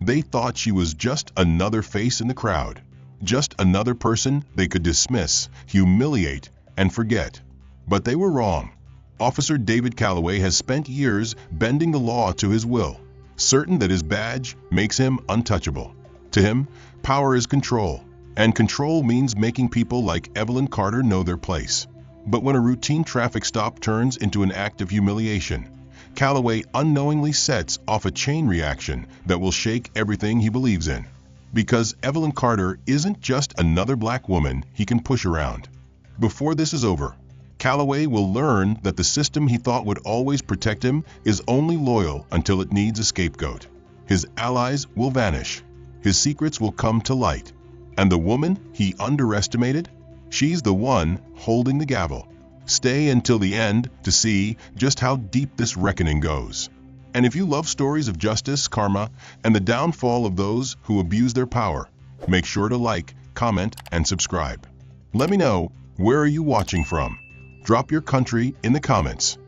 They thought she was just another face in the crowd, just another person they could dismiss, humiliate, and forget. But they were wrong. Officer David Calloway has spent years bending the law to his will, certain that his badge makes him untouchable. To him, power is control, and control means making people like Evelyn Carter know their place. But when a routine traffic stop turns into an act of humiliation, Calloway unknowingly sets off a chain reaction that will shake everything he believes in. Because Evelyn Carter isn't just another black woman he can push around. Before this is over, Calloway will learn that the system he thought would always protect him is only loyal until it needs a scapegoat. His allies will vanish. His secrets will come to light. And the woman he underestimated? She's the one holding the gavel. Stay until the end to see just how deep this reckoning goes. And if you love stories of justice, karma, and the downfall of those who abuse their power, make sure to like, comment, and subscribe. Let me know, where are you watching from? Drop your country in the comments.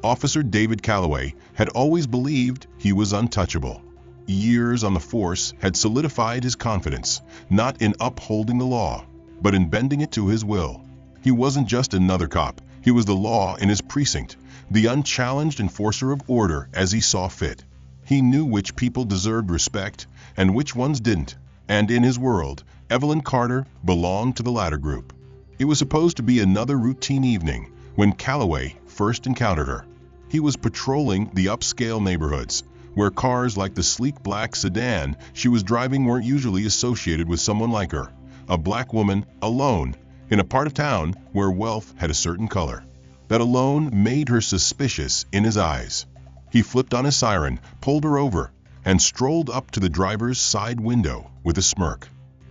Officer David Calloway had always believed he was untouchable. Years on the force had solidified his confidence, not in upholding the law, but in bending it to his will. He wasn't just another cop, he was the law in his precinct, the unchallenged enforcer of order as he saw fit. He knew which people deserved respect and which ones didn't, and in his world, Evelyn Carter belonged to the latter group. It was supposed to be another routine evening when Calloway first encountered her. He was patrolling the upscale neighborhoods, where cars like the sleek black sedan she was driving weren't usually associated with someone like her, a black woman alone in a part of town where wealth had a certain color. That alone made her suspicious in his eyes. He flipped on his siren, pulled her over, and strolled up to the driver's side window with a smirk.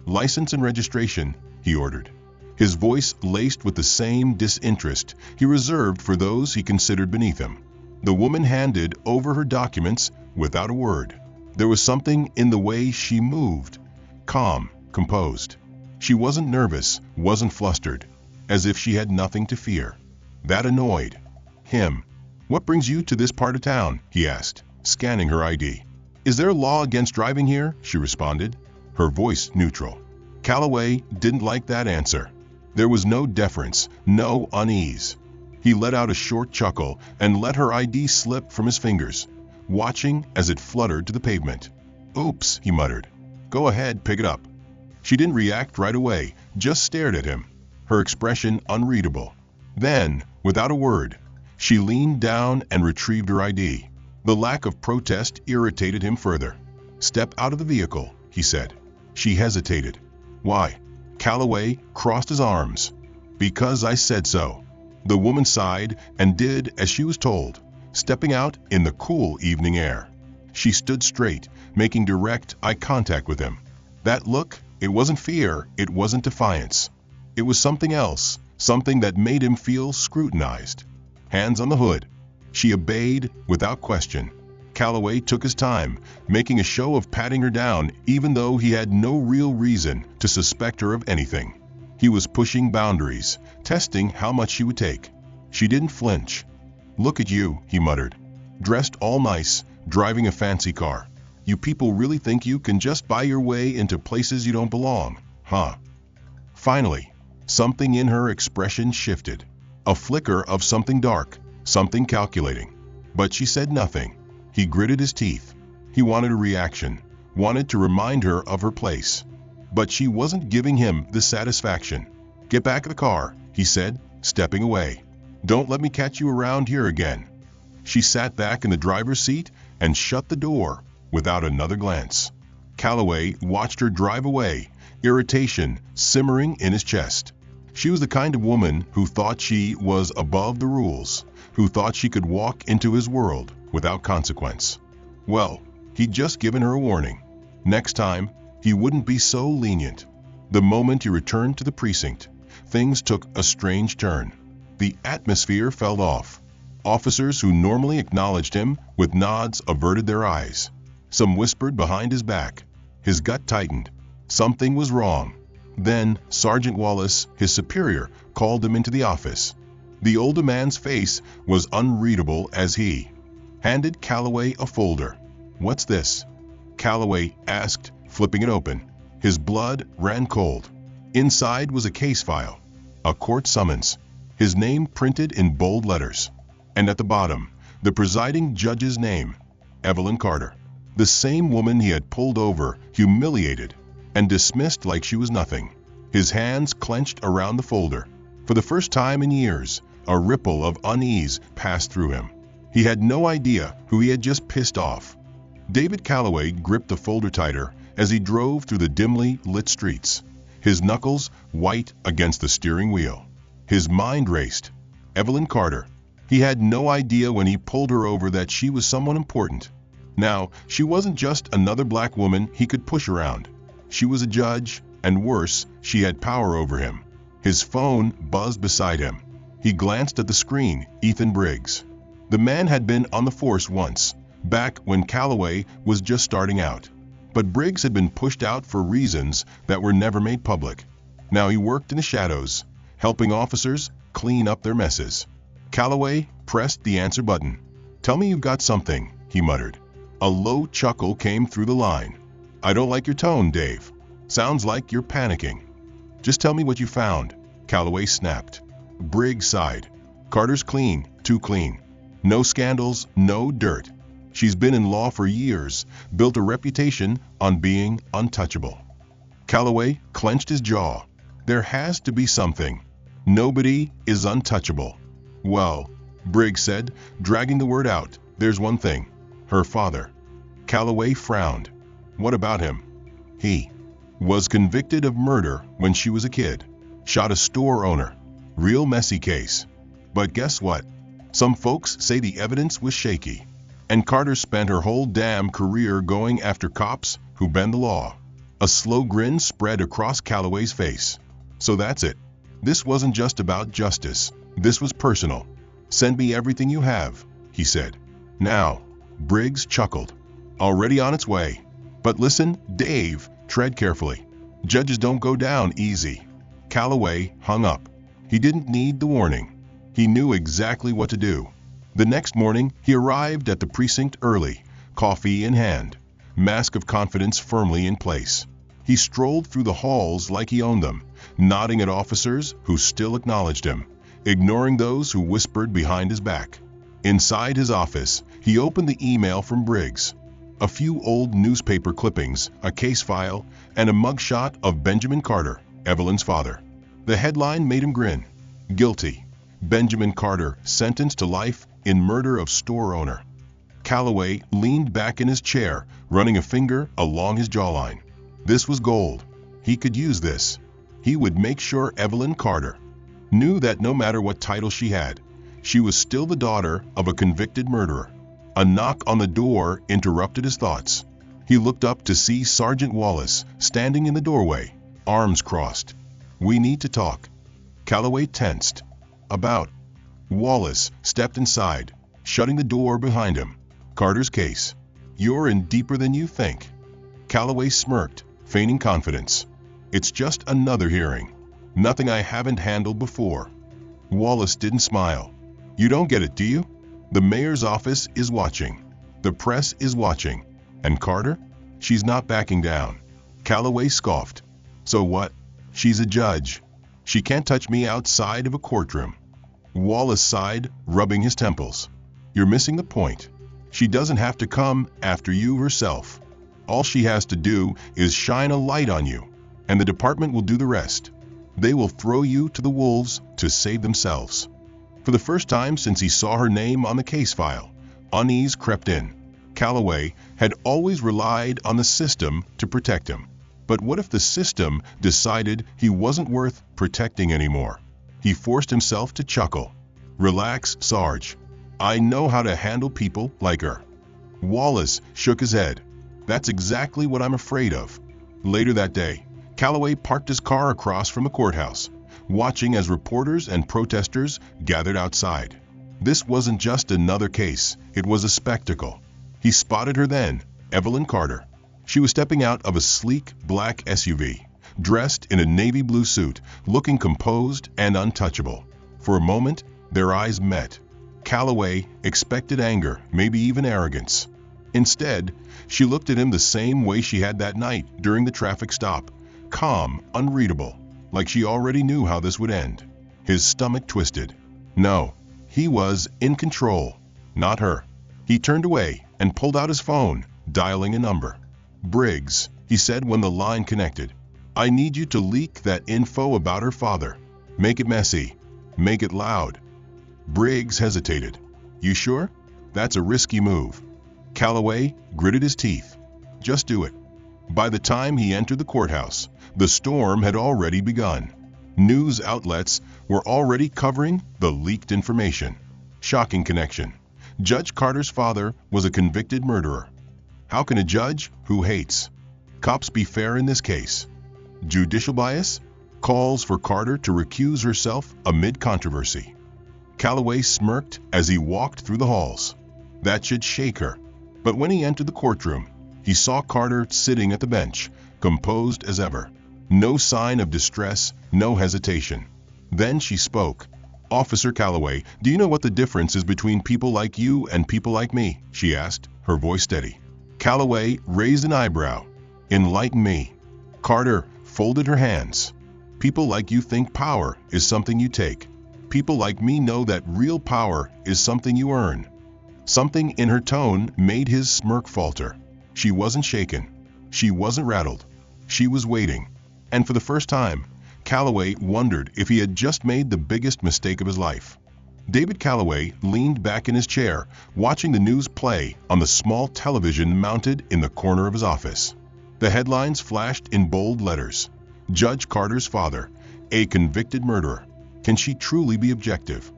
"License and registration," he ordered, his voice laced with the same disinterest he reserved for those he considered beneath him. The woman handed over her documents without a word. There was something in the way she moved, calm, composed. She wasn't nervous, wasn't flustered, as if she had nothing to fear. That annoyed him. "What brings you to this part of town?" he asked, scanning her ID. "Is there a law against driving here?" she responded, her voice neutral. Calloway didn't like that answer. There was no deference, no unease. He let out a short chuckle and let her ID slip from his fingers, watching as it fluttered to the pavement. "Oops," he muttered. "Go ahead, pick it up." She didn't react right away, just stared at him, her expression unreadable. Then, without a word, she leaned down and retrieved her ID. The lack of protest irritated him further. "Step out of the vehicle," he said. She hesitated. "Why?" Calloway crossed his arms. "Because I said so." The woman sighed and did as she was told, stepping out in the cool evening air. She stood straight, making direct eye contact with him. That look, it wasn't fear, it wasn't defiance. It was something else, something that made him feel scrutinized. Hands on the hood. She obeyed without question. Calloway took his time, making a show of patting her down even though he had no real reason to suspect her of anything. He was pushing boundaries, testing how much she would take. She didn't flinch. "Look at you," he muttered. "Dressed all nice, driving a fancy car. You people really think you can just buy your way into places you don't belong, huh?" Finally, something in her expression shifted. A flicker of something dark, something calculating. But she said nothing. He gritted his teeth. He wanted a reaction, wanted to remind her of her place. But she wasn't giving him the satisfaction. "Get back in the car," he said, stepping away. "Don't let me catch you around here again." She sat back in the driver's seat and shut the door without another glance. Calloway watched her drive away, irritation simmering in his chest. She was the kind of woman who thought she was above the rules, who thought she could walk into his world without consequence. Well, he'd just given her a warning. Next time, he wouldn't be so lenient. The moment he returned to the precinct, things took a strange turn. The atmosphere fell off. Officers who normally acknowledged him with nods averted their eyes. Some whispered behind his back. His gut tightened. Something was wrong. Then Sergeant Wallace, his superior, called him into the office. The older man's face was unreadable as he handed Calloway a folder. "What's this?" Calloway asked, flipping it open. His blood ran cold. Inside was a case file, a court summons, his name printed in bold letters. And at the bottom, the presiding judge's name, Evelyn Carter. The same woman he had pulled over, humiliated, and dismissed like she was nothing. His hands clenched around the folder. For the first time in years, a ripple of unease passed through him. He had no idea who he had just pissed off. David Calloway gripped the folder tighter as he drove through the dimly lit streets, his knuckles white against the steering wheel. His mind raced. Evelyn Carter. He had no idea when he pulled her over that she was someone important. Now, she wasn't just another black woman he could push around. She was a judge, and worse, she had power over him. His phone buzzed beside him. He glanced at the screen. Ethan Briggs. The man had been on the force once, back when Calloway was just starting out. But Briggs had been pushed out for reasons that were never made public. Now he worked in the shadows, helping officers clean up their messes. Calloway pressed the answer button. "Tell me you've got something," he muttered. A low chuckle came through the line. "I don't like your tone, Dave. Sounds like you're panicking." "Just tell me what you found," Calloway snapped. Briggs sighed. "Carter's clean, too clean. No scandals, no dirt. She's been in law for years, built a reputation on being untouchable." Calloway clenched his jaw. There has to be something. Nobody is untouchable. "Well," Briggs said, dragging the word out, "there's one thing. Her father." Calloway frowned. "What about him?" "He was convicted of murder when she was a kid. Shot a store owner. Real messy case. But guess what? Some folks say the evidence was shaky. And Carter spent her whole damn career going after cops who bend the law." A slow grin spread across Calloway's face. "So that's it. This wasn't just about justice. This was personal. Send me everything you have," he said. "Now." Briggs chuckled. "Already on its way. But listen, Dave, tread carefully. Judges don't go down easy." Calloway hung up. He didn't need the warning. He knew exactly what to do. The next morning, he arrived at the precinct early, coffee in hand, mask of confidence firmly in place. He strolled through the halls like he owned them, nodding at officers who still acknowledged him, ignoring those who whispered behind his back. Inside his office, he opened the email from Briggs. A few old newspaper clippings, a case file, and a mugshot of Benjamin Carter, Evelyn's father. The headline made him grin. "Guilty. Benjamin Carter sentenced to life in murder of store owner." Calloway leaned back in his chair, running a finger along his jawline. This was gold. He could use this. He would make sure Evelyn Carter knew that no matter what title she had, she was still the daughter of a convicted murderer. A knock on the door interrupted his thoughts. He looked up to see Sergeant Wallace standing in the doorway, arms crossed. "We need to talk." Calloway tensed. "About?" Wallace stepped inside, shutting the door behind him. "Carter's case. You're in deeper than you think." Calloway smirked, feigning confidence. "It's just another hearing. Nothing I haven't handled before." Wallace didn't smile. "You don't get it, do you? The mayor's office is watching. The press is watching. And Carter? She's not backing down." Calloway scoffed. "So what? She's a judge. She can't touch me outside of a courtroom." Wallace sighed, rubbing his temples. "You're missing the point. She doesn't have to come after you herself. All she has to do is shine a light on you, and the department will do the rest. They will throw you to the wolves to save themselves." For the first time since he saw her name on the case file, unease crept in. Calloway had always relied on the system to protect him. But what if the system decided he wasn't worth protecting anymore? He forced himself to chuckle. "Relax, Sarge. I know how to handle people like her." Wallace shook his head. "That's exactly what I'm afraid of." Later that day, Calloway parked his car across from the courthouse, watching as reporters and protesters gathered outside. This wasn't just another case, it was a spectacle. He spotted her then, Evelyn Carter. She was stepping out of a sleek black SUV, dressed in a navy blue suit, looking composed and untouchable. For a moment, their eyes met. Calloway expected anger, maybe even arrogance. Instead, She looked at him the same way she had that night during the traffic stop, calm, unreadable, like she already knew how this would end. His stomach twisted. No, he was in control, not her. He turned away and pulled out his phone, dialing a number. "Briggs," he said when the line connected. "I need you to leak that info about her father. Make it messy. Make it loud." Briggs hesitated. "You sure? That's a risky move." Calloway gritted his teeth. "Just do it." By the time he entered the courthouse, the storm had already begun. News outlets were already covering the leaked information. Shocking connection. Judge Carter's father was a convicted murderer. How can a judge who hates cops be fair in this case? Judicial bias? Calls for Carter to recuse herself amid controversy. Calloway smirked as he walked through the halls. That should shake her. But when he entered the courtroom, he saw Carter sitting at the bench, composed as ever. No sign of distress, no hesitation. Then she spoke. "Officer Calloway, do you know what the difference is between people like you and people like me?" she asked, her voice steady. Calloway raised an eyebrow. "Enlighten me." Carter folded her hands. "People like you think power is something you take. People like me know that real power is something you earn." Something in her tone made his smirk falter. She wasn't shaken. She wasn't rattled. She was waiting. And for the first time, Calloway wondered if he had just made the biggest mistake of his life. David Calloway leaned back in his chair, watching the news play on the small television mounted in the corner of his office. The headlines flashed in bold letters. "Judge Carter's father, a convicted murderer. Can she truly be objective?"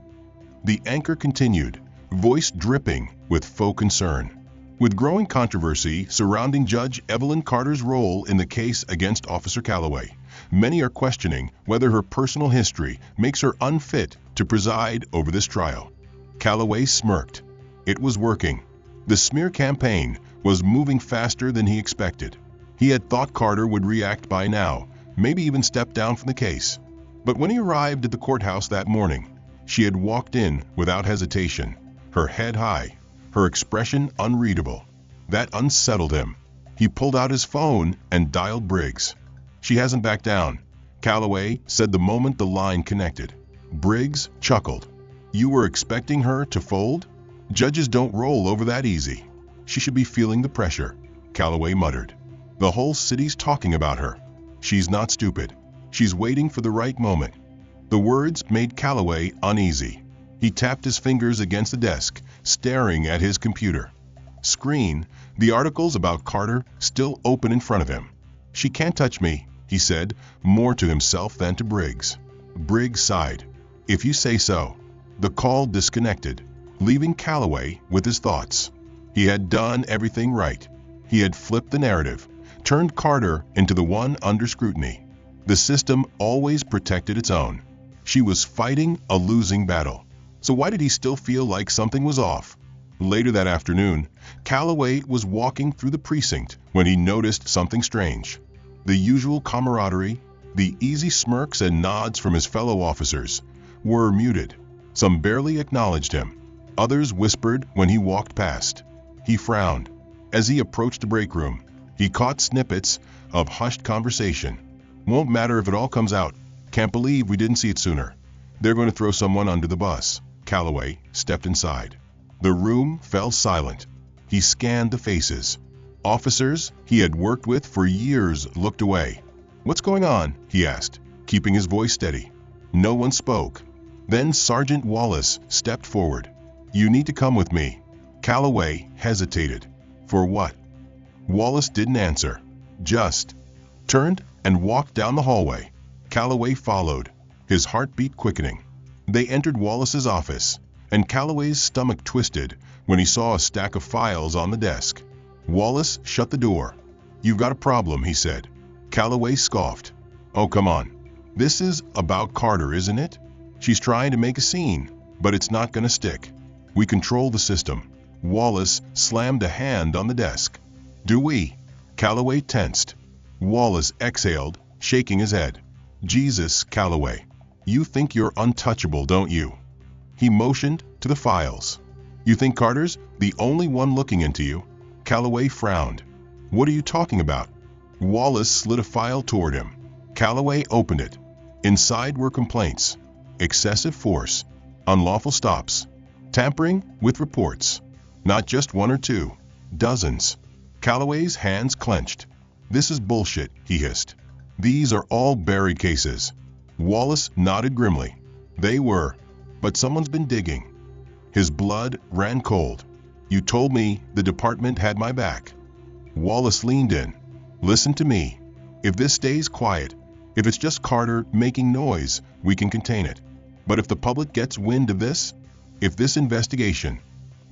The anchor continued, voice dripping with faux concern. With growing controversy surrounding Judge Evelyn Carter's role in the case against Officer Calloway, many are questioning whether her personal history makes her unfit to preside over this trial. Calloway smirked. It was working. The smear campaign was moving faster than he expected. He had thought Carter would react by now, maybe even step down from the case. But when he arrived at the courthouse that morning, she had walked in without hesitation, her head high, her expression unreadable. That unsettled him. He pulled out his phone and dialed Briggs. "She hasn't backed down," Calloway said the moment the line connected. Briggs chuckled. "You were expecting her to fold? Judges don't roll over that easy." "She should be feeling the pressure," Calloway muttered. "The whole city's talking about her. She's not stupid. She's waiting for the right moment." The words made Calloway uneasy. He tapped his fingers against the desk, staring at his computer screen, the articles about Carter still open in front of him. "She can't touch me," he said, more to himself than to Briggs. Briggs sighed. "If you say so." The call disconnected, leaving Calloway with his thoughts. He had done everything right. He had flipped the narrative, turned Carter into the one under scrutiny. The system always protected its own. She was fighting a losing battle. So why did he still feel like something was off? Later that afternoon, Calloway was walking through the precinct when he noticed something strange. The usual camaraderie, the easy smirks and nods from his fellow officers, were muted. Some barely acknowledged him. Others whispered when he walked past. He frowned. As he approached the break room, he caught snippets of hushed conversation. "Won't matter if it all comes out. Can't believe we didn't see it sooner. They're going to throw someone under the bus." Calloway stepped inside. The room fell silent. He scanned the faces. Officers he had worked with for years looked away. "What's going on?" he asked, keeping his voice steady. No one spoke. Then Sergeant Wallace stepped forward. "You need to come with me." Calloway hesitated. "For what?" Wallace didn't answer. Just turned and walked down the hallway. Calloway followed, his heartbeat quickening. They entered Wallace's office, and Calloway's stomach twisted when he saw a stack of files on the desk. Wallace shut the door. "You've got a problem," he said. Calloway scoffed. "Oh, come on. This is about Carter, isn't it? She's trying to make a scene, but it's not going to stick. We control the system." Wallace slammed a hand on the desk. "Do we?" Calloway tensed. Wallace exhaled, shaking his head. "Jesus, Calloway. You think you're untouchable, don't you?" He motioned to the files. "You think Carter's the only one looking into you?" Calloway frowned. "What are you talking about?" Wallace slid a file toward him. Calloway opened it. Inside were complaints, excessive force, unlawful stops, tampering with reports. Not just one or two, dozens. Calloway's hands clenched. "This is bullshit," he hissed. "These are all buried cases." Wallace nodded grimly. They were, but someone's been digging. His blood ran cold. "You told me the department had my back." Wallace leaned in. "Listen to me. If this stays quiet, if it's just Carter making noise, we can contain it. But if the public gets wind of this, if this investigation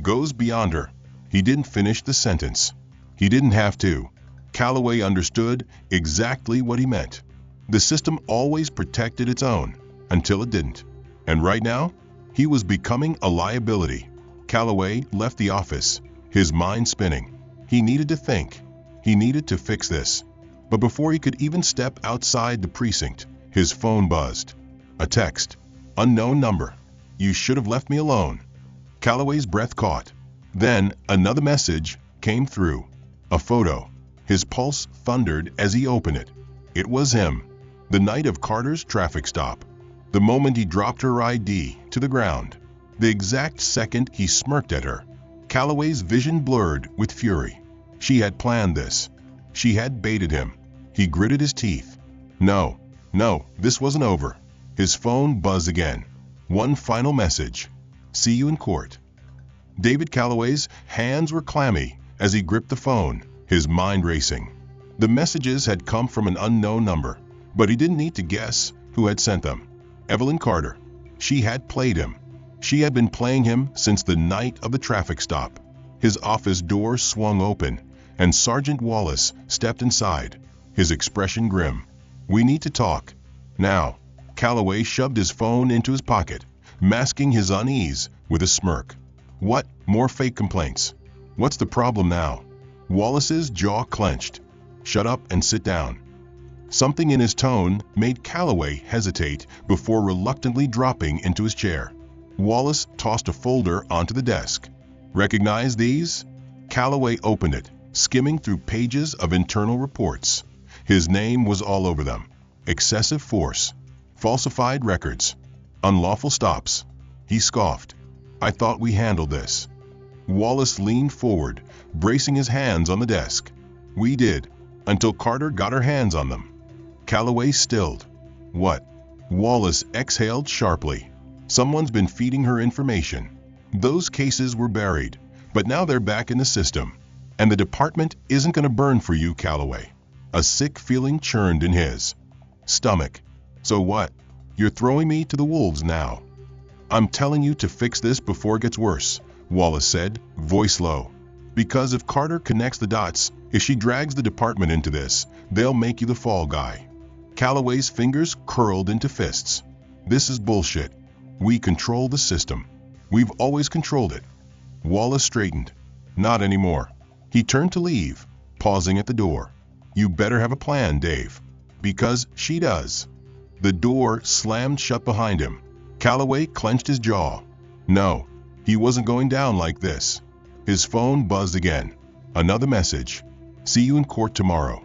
goes beyond her—" He didn't finish the sentence. He didn't have to. Calloway understood exactly what he meant. The system always protected its own, until it didn't. And right now, he was becoming a liability. Calloway left the office, his mind spinning. He needed to think. He needed to fix this. But before he could even step outside the precinct, his phone buzzed. A text. "Unknown number. You should have left me alone." Calloway's breath caught. Then another message came through. A photo. His pulse thundered as he opened it. It was him. The night of Carter's traffic stop. The moment he dropped her ID to the ground. The exact second he smirked at her. Calloway's vision blurred with fury. She had planned this. She had baited him. He gritted his teeth. No, this wasn't over. His phone buzzed again. One final message. "See you in court." David Calloway's hands were clammy as he gripped the phone, his mind racing. The messages had come from an unknown number, but he didn't need to guess who had sent them. Evelyn Carter. She had played him. She had been playing him since the night of the traffic stop. His office door swung open, and Sergeant Wallace stepped inside, his expression grim. "We need to talk. Now." Calloway shoved his phone into his pocket, masking his unease with a smirk. "What? More fake complaints? What's the problem now?" Wallace's jaw clenched. "Shut up and sit down." Something in his tone made Calloway hesitate before reluctantly dropping into his chair. Wallace tossed a folder onto the desk. "Recognize these?" Calloway opened it, skimming through pages of internal reports. His name was all over them. Excessive force, falsified records, unlawful stops. He scoffed. "I thought we handled this." Wallace leaned forward, bracing his hands on the desk. "We did, until Carter got her hands on them." Calloway stilled. "What?" Wallace exhaled sharply. "Someone's been feeding her information. Those cases were buried, but now they're back in the system. And the department isn't going to burn for you, Calloway." A sick feeling churned in his stomach. "So what? You're throwing me to the wolves now." "I'm telling you to fix this before it gets worse," Wallace said, voice low. "Because if Carter connects the dots, if she drags the department into this, they'll make you the fall guy." Calloway's fingers curled into fists. "This is bullshit. We control the system. We've always controlled it." Wallace straightened. "Not anymore." He turned to leave, pausing at the door. "You better have a plan, Dave. Because she does." The door slammed shut behind him. Calloway clenched his jaw. No, he wasn't going down like this. His phone buzzed again. Another message. "See you in court tomorrow."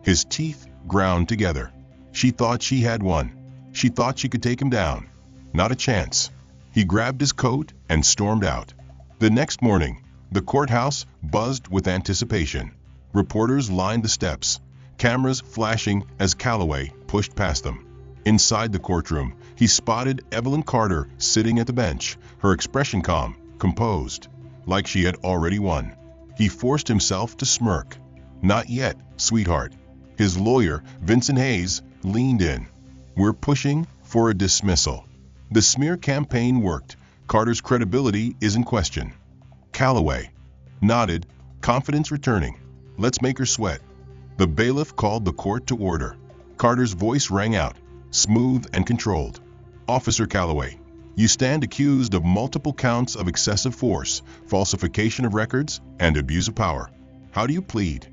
His teeth ground together. She thought she had won. She thought she could take him down. Not a chance. He grabbed his coat and stormed out. The next morning, the courthouse buzzed with anticipation. Reporters lined the steps, cameras flashing as Calloway pushed past them. Inside the courtroom, he spotted Evelyn Carter sitting at the bench, her expression calm, composed, like she had already won. He forced himself to smirk. "Not yet, sweetheart." His lawyer, Vincent Hayes, leaned in. "We're pushing for a dismissal. The smear campaign worked. Carter's credibility is in question." Calloway nodded, confidence returning. "Let's make her sweat." The bailiff called the court to order. Carter's voice rang out, smooth and controlled. "Officer Calloway, you stand accused of multiple counts of excessive force, falsification of records, and abuse of power. How do you plead?"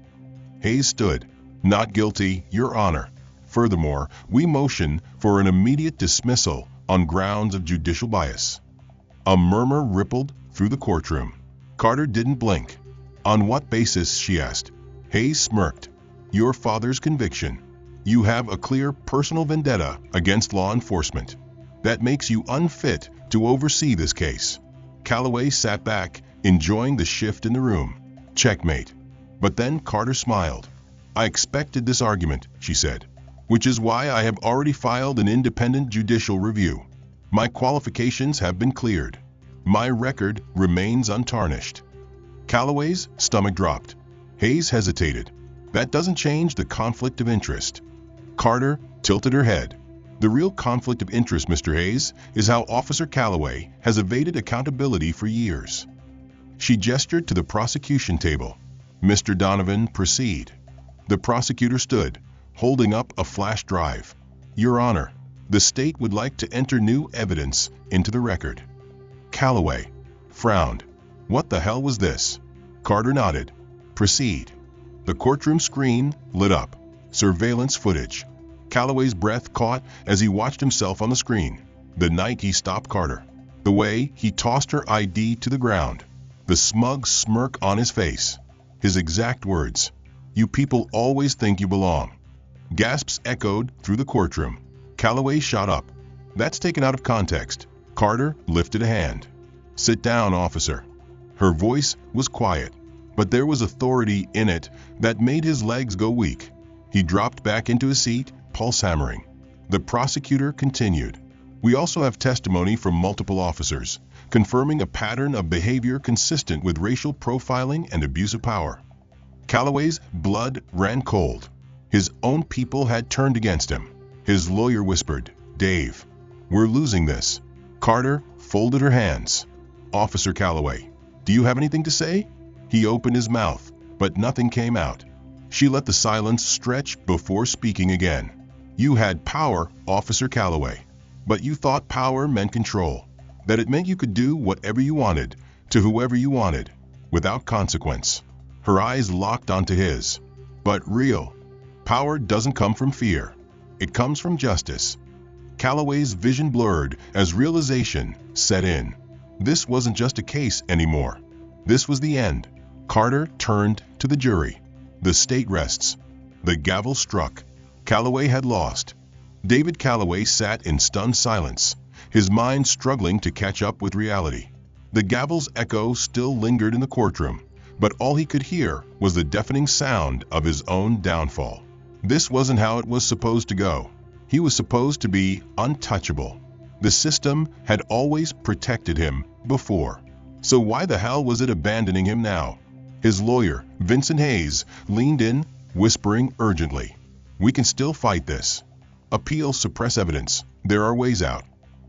Hayes stood. "Not guilty, Your Honor. Furthermore, we motion for an immediate dismissal on grounds of judicial bias." A murmur rippled through the courtroom. Carter didn't blink. On what basis? She asked. Hayes smirked. Your father's conviction. You have a clear personal vendetta against law enforcement. That makes you unfit to oversee this case. Calloway sat back, enjoying the shift in the room. Checkmate. But then Carter smiled. I expected this argument, she said, which is why I have already filed an independent judicial review. My qualifications have been cleared. My record remains untarnished. Calloway's stomach dropped. Hayes hesitated. That doesn't change the conflict of interest. Carter tilted her head. The real conflict of interest, Mr. Hayes, is how Officer Calloway has evaded accountability for years. She gestured to the prosecution table. Mr. Donovan, proceed. The prosecutor stood, holding up a flash drive. Your Honor, the state would like to enter new evidence into the record. Calloway frowned. What the hell was this? Carter nodded. Proceed. The courtroom screen lit up. Surveillance footage. Calloway's breath caught as he watched himself on the screen. The night he stopped Carter. The way he tossed her ID to the ground. The smug smirk on his face. His exact words. You people always think you belong. Gasps echoed through the courtroom. Calloway shot up. That's taken out of context. Carter lifted a hand. Sit down, officer. Her voice was quiet, but there was authority in it that made his legs go weak. He dropped back into his seat, pulse hammering. The prosecutor continued. We also have testimony from multiple officers, confirming a pattern of behavior consistent with racial profiling and abuse of power. Calloway's blood ran cold. His own people had turned against him. His lawyer whispered, Dave, we're losing this. Carter folded her hands. Officer Calloway, do you have anything to say? He opened his mouth, but nothing came out. She let the silence stretch before speaking again. You had power, Officer Calloway, but you thought power meant control, that it meant you could do whatever you wanted, to whoever you wanted, without consequence. Her eyes locked onto his. But real power doesn't come from fear. It comes from justice. Calloway's vision blurred as realization set in. This wasn't just a case anymore. This was the end. Carter turned to the jury. The state rests. The gavel struck. Calloway had lost. David Calloway sat in stunned silence, his mind struggling to catch up with reality. The gavel's echo still lingered in the courtroom, but all he could hear was the deafening sound of his own downfall. This wasn't how it was supposed to go. He was supposed to be untouchable. The system had always protected him before. So why the hell was it abandoning him now? His lawyer, Vincent Hayes, leaned in, whispering urgently. We can still fight this. Appeal, suppress evidence. There are ways out.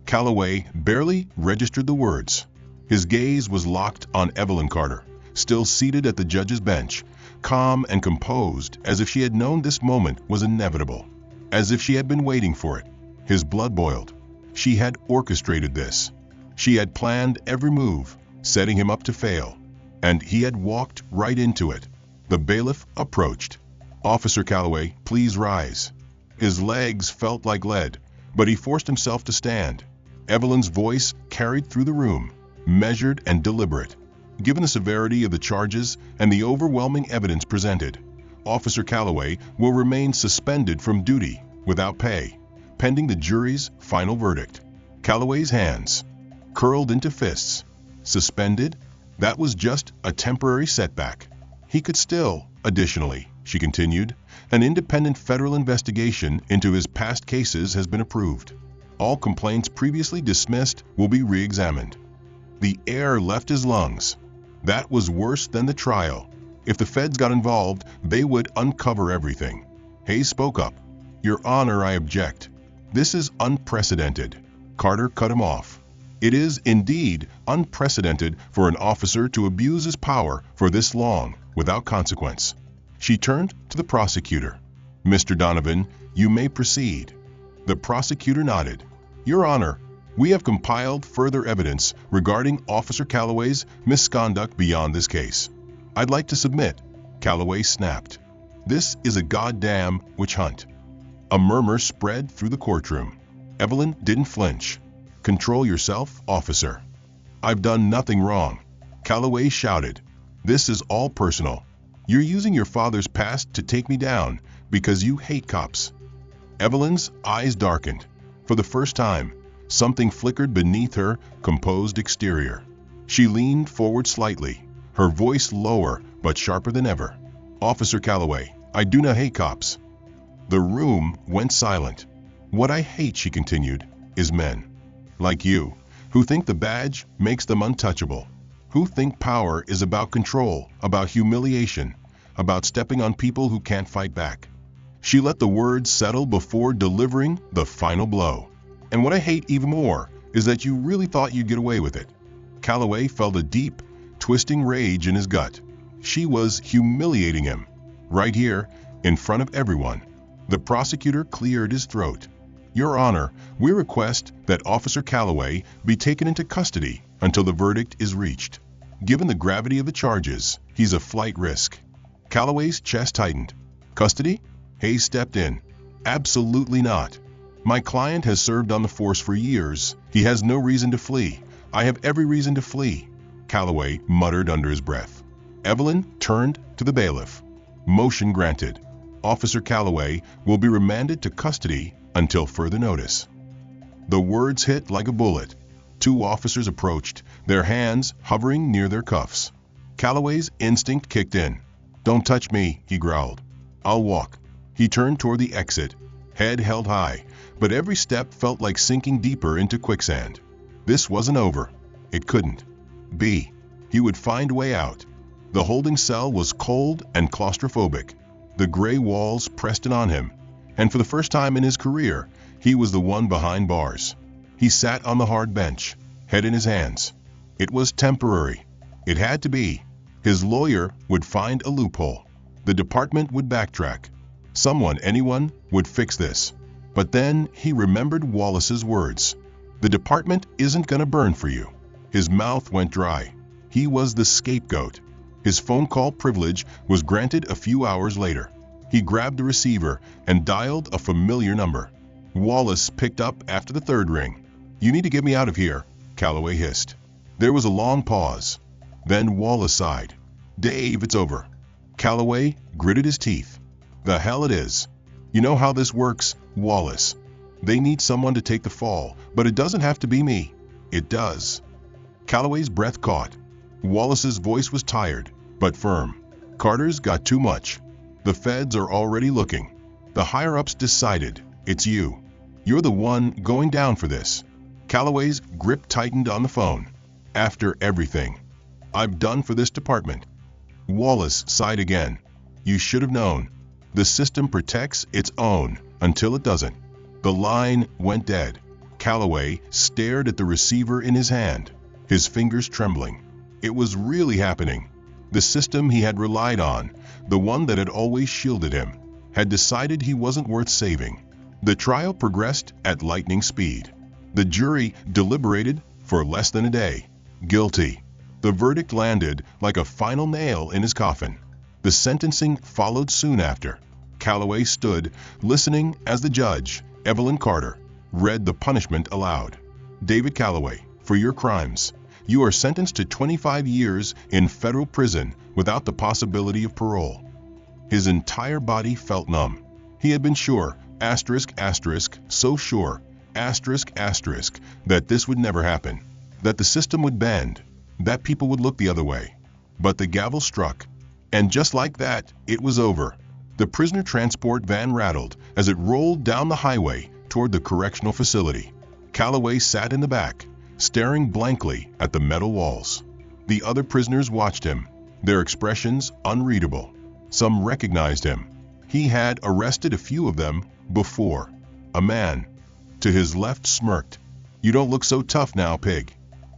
Calloway barely registered the words. His gaze was locked on Evelyn Carter, still seated at the judge's bench, calm and composed as if she had known this moment was inevitable, as if she had been waiting for it. His blood boiled. She had orchestrated this. She had planned every move, setting him up to fail, and he had walked right into it. The bailiff approached. Officer Calloway, please rise. His legs felt like lead, but he forced himself to stand. Evelyn's voice carried through the room, measured and deliberate. Given the severity of the charges and the overwhelming evidence presented, Officer Calloway will remain suspended from duty without pay, pending the jury's final verdict. Calloway's hands curled into fists. Suspended? That was just a temporary setback. He could still, additionally, she continued, an independent federal investigation into his past cases has been approved. All complaints previously dismissed will be re-examined. The air left his lungs. That was worse than the trial. If the feds got involved, they would uncover everything. Hayes spoke up. Your Honor, I object. This is unprecedented. Carter cut him off. It is indeed unprecedented for an officer to abuse his power for this long without consequence. She turned to the prosecutor. Mr. Donovan, you may proceed. The prosecutor nodded. Your Honor, we have compiled further evidence regarding Officer Calloway's misconduct beyond this case. I'd like to submit. Calloway snapped. This is a goddamn witch hunt. A murmur spread through the courtroom. Evelyn didn't flinch. Control yourself, officer. I've done nothing wrong. Calloway shouted. This is all personal. You're using your father's past to take me down because you hate cops." Evelyn's eyes darkened. For the first time, something flickered beneath her composed exterior. She leaned forward slightly, her voice lower but sharper than ever. "Officer Calloway, I do not hate cops." The room went silent. "What I hate," she continued, "is men. Like you, who think the badge makes them untouchable. Who think power is about control, about humiliation, about stepping on people who can't fight back." She let the words settle before delivering the final blow. "And what I hate even more is that you really thought you'd get away with it." Calloway felt a deep, twisting rage in his gut. She was humiliating him. Right here, in front of everyone. The prosecutor cleared his throat. "Your Honor, we request that Officer Calloway be taken into custody until the verdict is reached. Given the gravity of the charges, he's a flight risk." Calloway's chest tightened. "Custody?" Hayes stepped in. "Absolutely not. My client has served on the force for years. He has no reason to flee. I have every reason to flee," Calloway muttered under his breath. Evelyn turned to the bailiff. "Motion granted. Officer Calloway will be remanded to custody until further notice." The words hit like a bullet. Two officers approached, their hands hovering near their cuffs. Calloway's instinct kicked in. "Don't touch me," he growled. "I'll walk." He turned toward the exit, head held high, but every step felt like sinking deeper into quicksand. This wasn't over. It couldn't be. He would find a way out. The holding cell was cold and claustrophobic. The gray walls pressed in on him, and for the first time in his career, he was the one behind bars. He sat on the hard bench, head in his hands. It was temporary. It had to be. His lawyer would find a loophole. The department would backtrack. Someone, anyone, would fix this. But then he remembered Wallace's words. "The department isn't gonna burn for you." His mouth went dry. He was the scapegoat. His phone call privilege was granted a few hours later. He grabbed the receiver and dialed a familiar number. Wallace picked up after the third ring. "You need to get me out of here," Calloway hissed. There was a long pause. Then Wallace sighed. "Dave, it's over." Calloway gritted his teeth. "The hell it is. You know how this works, Wallace. They need someone to take the fall, but it doesn't have to be me." "It does." Calloway's breath caught. Wallace's voice was tired, but firm. "Carter's got too much. The feds are already looking. The higher-ups decided. It's you. You're the one going down for this." Calloway's grip tightened on the phone. "After everything I've done for this department." Wallace sighed again. "You should have known. The system protects its own until it doesn't." The line went dead. Calloway stared at the receiver in his hand, his fingers trembling. It was really happening. The system he had relied on, the one that had always shielded him, had decided he wasn't worth saving. The trial progressed at lightning speed. The jury deliberated for less than a day. Guilty. The verdict landed like a final nail in his coffin. The sentencing followed soon after. Calloway stood, listening as the judge, Evelyn Carter, read the punishment aloud. "David Calloway, for your crimes, you are sentenced to 25 years in federal prison without the possibility of parole." His entire body felt numb. He had been sure, so sure, that this would never happen, that the system would bend, that people would look the other way. But the gavel struck, and just like that, it was over. The prisoner transport van rattled as it rolled down the highway toward the correctional facility. Calloway sat in the back, staring blankly at the metal walls. The other prisoners watched him, their expressions unreadable. Some recognized him. He had arrested a few of them before. A man to his left smirked. "You don't look so tough now, pig."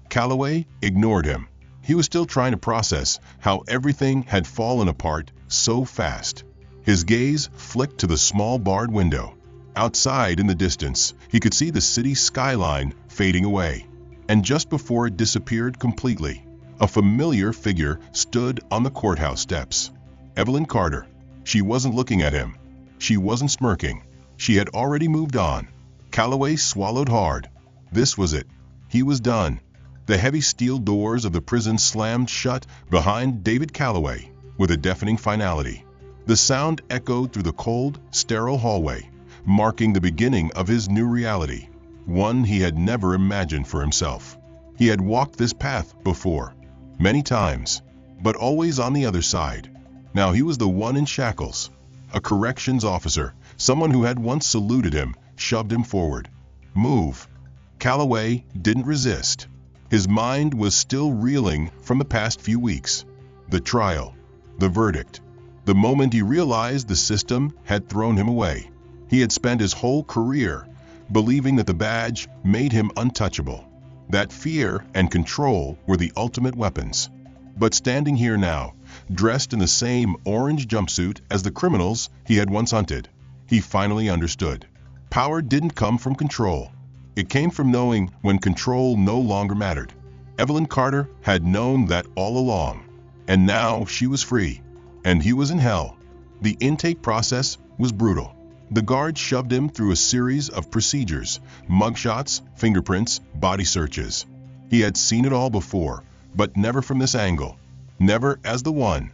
Calloway ignored him. He was still trying to process how everything had fallen apart so fast. His gaze flicked to the small barred window. Outside in the distance, he could see the city skyline fading away. And just before it disappeared completely, a familiar figure stood on the courthouse steps. Evelyn Carter. She wasn't looking at him. She wasn't smirking. She had already moved on. Calloway swallowed hard. This was it. He was done. The heavy steel doors of the prison slammed shut behind David Calloway with a deafening finality. The sound echoed through the cold, sterile hallway, marking the beginning of his new reality, one he had never imagined for himself. He had walked this path before, many times, but always on the other side. Now he was the one in shackles. A corrections officer, someone who had once saluted him, shoved him forward. Move. Calloway didn't resist. His mind was still reeling from the past few weeks. The trial, the verdict, the moment he realized the system had thrown him away. He had spent his whole career believing that the badge made him untouchable, that fear and control were the ultimate weapons. But standing here now, dressed in the same orange jumpsuit as the criminals he had once hunted, he finally understood. Power didn't come from control. It came from knowing when control no longer mattered. Evelyn Carter had known that all along, and now she was free, and he was in hell. The intake process was brutal. The guards shoved him through a series of procedures, mugshots, fingerprints, body searches. He had seen it all before, but never from this angle, never as the one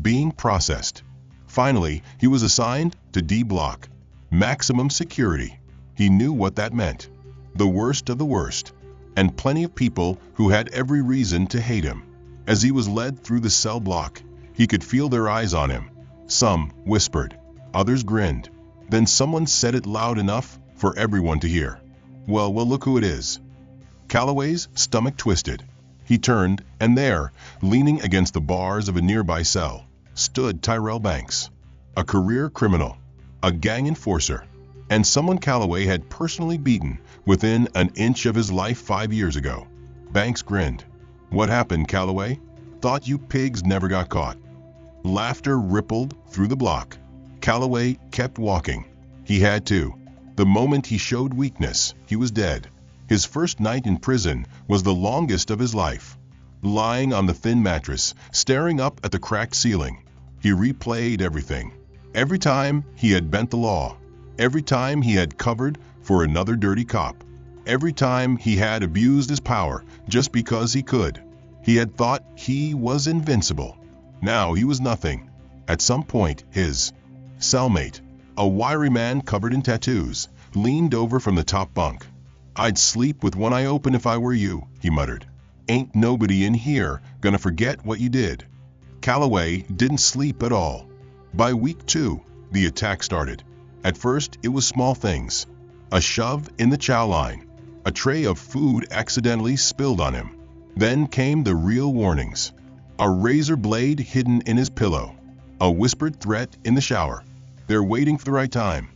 being processed. Finally, he was assigned to D Block, maximum security. He knew what that meant. The worst of the worst, and plenty of people who had every reason to hate him. As he was led through the cell block, he could feel their eyes on him. Some whispered, others grinned. Then someone said it loud enough for everyone to hear. Well, look who it is. Calloway's stomach twisted. He turned, and there, leaning against the bars of a nearby cell, stood Tyrell Banks, a career criminal, a gang enforcer, and someone Calloway had personally beaten within an inch of his life 5 years ago. Banks grinned. What happened, Calloway? Thought you pigs never got caught. Laughter rippled through the block. Calloway kept walking. He had to. The moment he showed weakness, he was dead. His first night in prison was the longest of his life. Lying on the thin mattress, staring up at the cracked ceiling, he replayed everything. Every time he had bent the law, every time he had covered for another dirty cop, every time he had abused his power just because he could. He had thought he was invincible. Now he was nothing. At some point, his cellmate, a wiry man covered in tattoos, leaned over from the top bunk. I'd sleep with one eye open if I were you, he muttered. Ain't nobody in here gonna forget what you did. Calloway didn't sleep at all. By week 2, the attack started. At first, it was small things. A shove in the chow line. A tray of food accidentally spilled on him. Then came the real warnings. A razor blade hidden in his pillow. A whispered threat in the shower. They're waiting for the right time.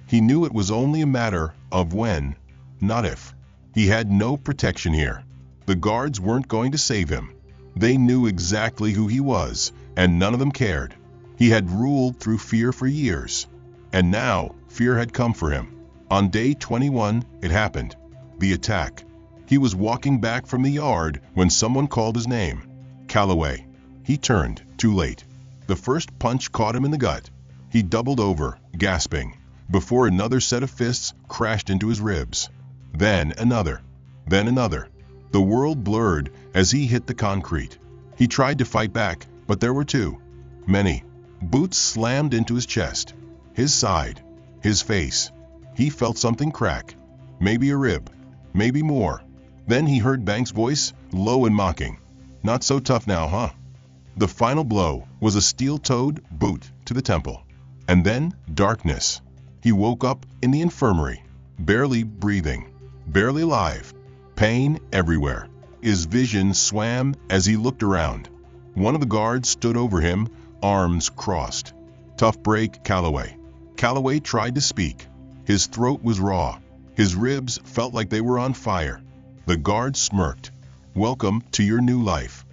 He knew it was only a matter of when, not if. He had no protection here. The guards weren't going to save him. They knew exactly who he was, and none of them cared. He had ruled through fear for years, and now fear had come for him. On day 21, it happened. The attack. He was walking back from the yard when someone called his name. Calloway. He turned, too late. The first punch caught him in the gut. He doubled over, gasping, before another set of fists crashed into his ribs. Then another. Then another. The world blurred as he hit the concrete. He tried to fight back, but there were too many. Boots slammed into his chest, his side, his face. He felt something crack. Maybe a rib. Maybe more. Then he heard Banks' voice, low and mocking. Not so tough now, huh? The final blow was a steel-toed boot to the temple. And then darkness. He woke up in the infirmary, barely breathing, barely alive. Pain everywhere. His vision swam as he looked around. One of the guards stood over him, arms crossed. Tough break, Calloway. Calloway tried to speak. His throat was raw. His ribs felt like they were on fire. The guard smirked. Welcome to your new life.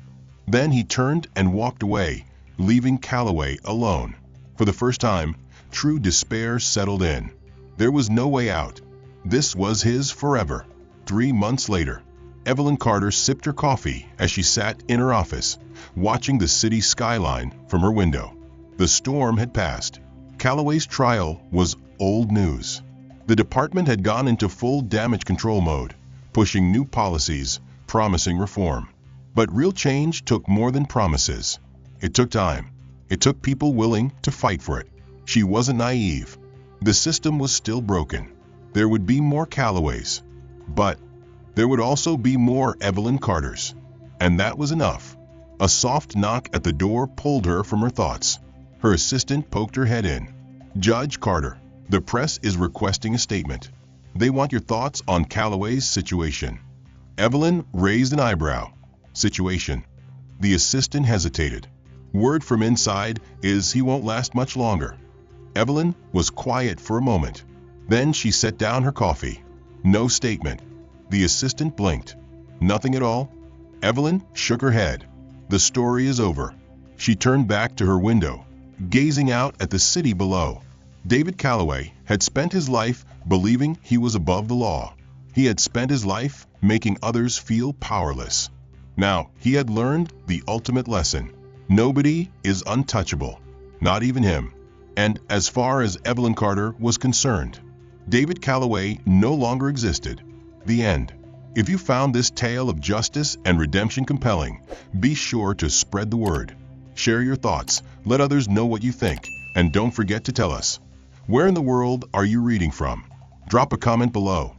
Then he turned and walked away, leaving Calloway alone. For the first time, true despair settled in. There was no way out. This was his forever. 3 months later, Evelyn Carter sipped her coffee as she sat in her office, watching the city skyline from her window. The storm had passed. Calloway's trial was old news. The department had gone into full damage control mode, pushing new policies, promising reform. But real change took more than promises. It took time. It took people willing to fight for it. She wasn't naive. The system was still broken. There would be more Callaways. But there would also be more Evelyn Carters. And that was enough. A soft knock at the door pulled her from her thoughts. Her assistant poked her head in. "Judge Carter, the press is requesting a statement. They want your thoughts on Callaway's situation." Evelyn raised an eyebrow. "Situation?" The assistant hesitated. "Word from inside is he won't last much longer." Evelyn was quiet for a moment. Then she set down her coffee. "No statement." The assistant blinked. "Nothing at all?" Evelyn shook her head. "The story is over." She turned back to her window, gazing out at the city below. David Callaway had spent his life believing he was above the law. He had spent his life making others feel powerless. Now he had learned the ultimate lesson. Nobody is untouchable, not even him. And as far as Evelyn Carter was concerned, David Callaway no longer existed. The end. If you found this tale of justice and redemption compelling, be sure to spread the word. Share your thoughts, let others know what you think, and don't forget to tell us, where in the world are you reading from? Drop a comment below.